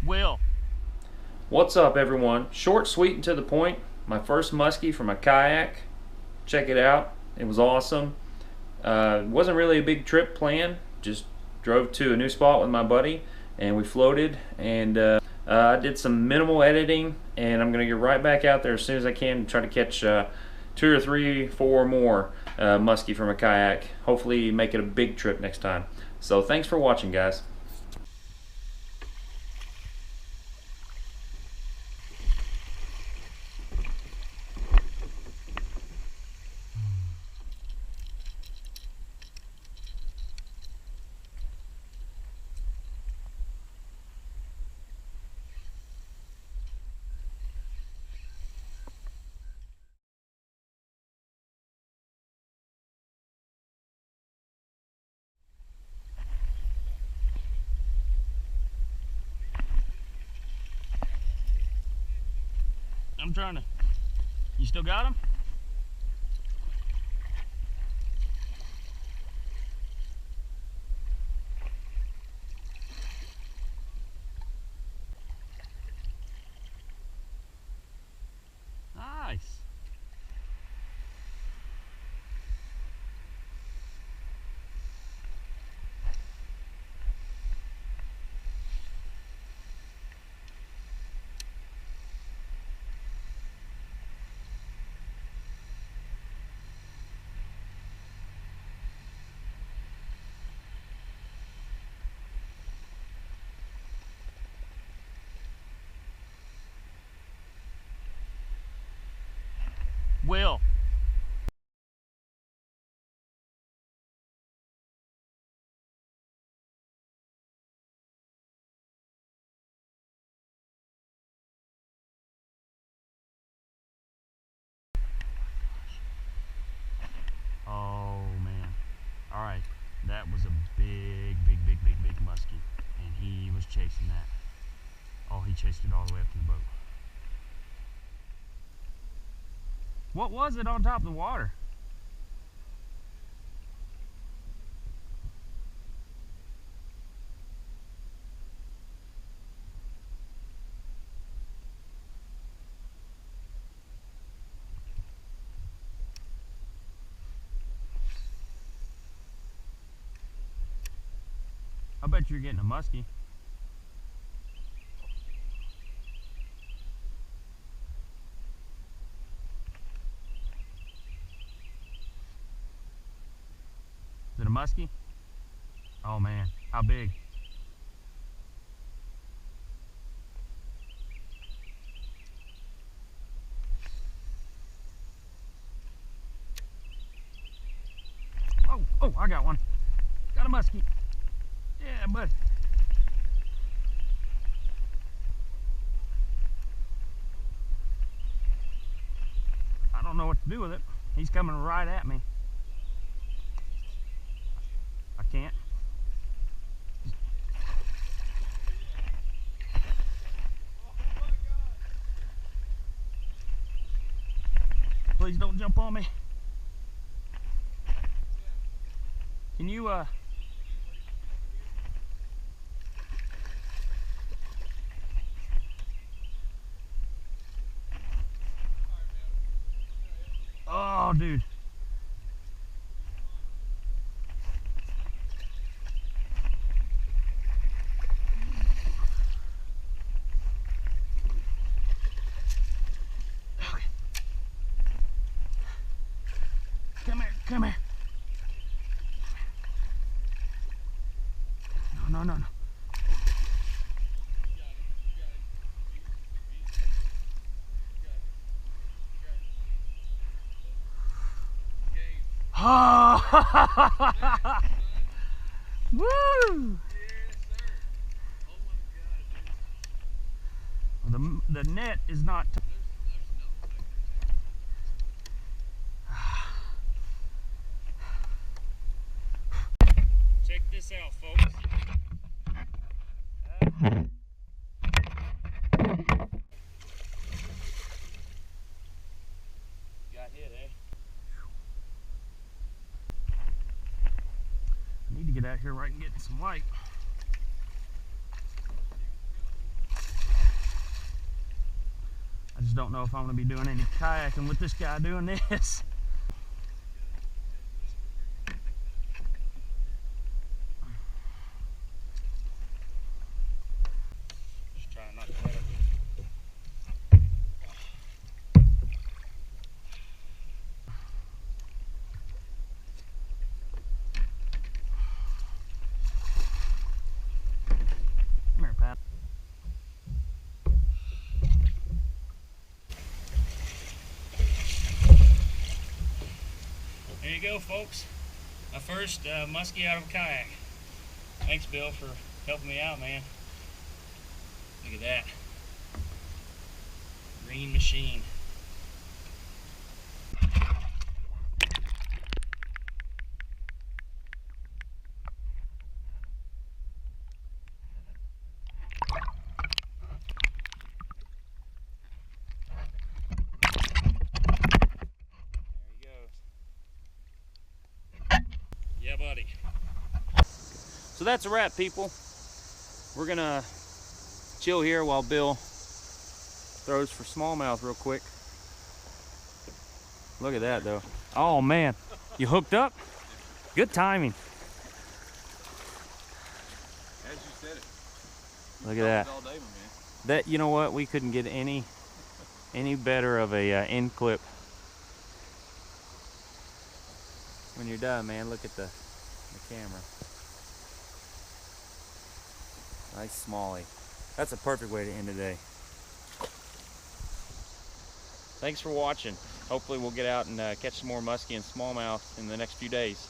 Will. What's up, everyone? Short, sweet, and to the point. My first muskie from a kayak. Check it out. It was awesome. Wasn't really a big trip planned. Just drove to a new spot with my buddy, and we floated. And I did some minimal editing, and I'm gonna get right back out there as soon as I can and try to catch 2 or 3, 4 more muskie from a kayak. Hopefully, make it a big trip next time. So thanks for watching, guys. I'm trying to. You still got him? Nice. Will. Oh man. All right. That was a big muskie, and he was chasing that. Oh, he chased it all the way up to the boat. What was it on top of the water? I bet you're getting a muskie. Is it a muskie? Oh man, how big? Oh, I got one. Got a muskie. Yeah, bud. I don't know what to do with it. He's coming right at me. I can't. Please don't jump on me. Can you Oh, dude. Okay. Come here. No. Oh! Woo! The net is not. Check this out, folks. Got hit, eh? I need to get out here where I can get some light. just don't know if I'm going to be doing any kayaking with this guy doing this. Just trying not to let it. Come here, Pat. There you go, folks. My first muskie out of a kayak. Thanks, Bill, for helping me out, man. Look at that. Green machine. Yeah, buddy. So that's a wrap, people. We're gonna chill here while Bill throws for smallmouth real quick. Look at that, though. Oh man, you hooked up? Good timing. As you said it. Look at that. All day, my man. That, you know what? We couldn't get any better of a end clip. When you're done, man, look at the camera. Nice smallie. That's a perfect way to end the day. Thanks for watching. Hopefully we'll get out and catch some more muskie and smallmouth in the next few days.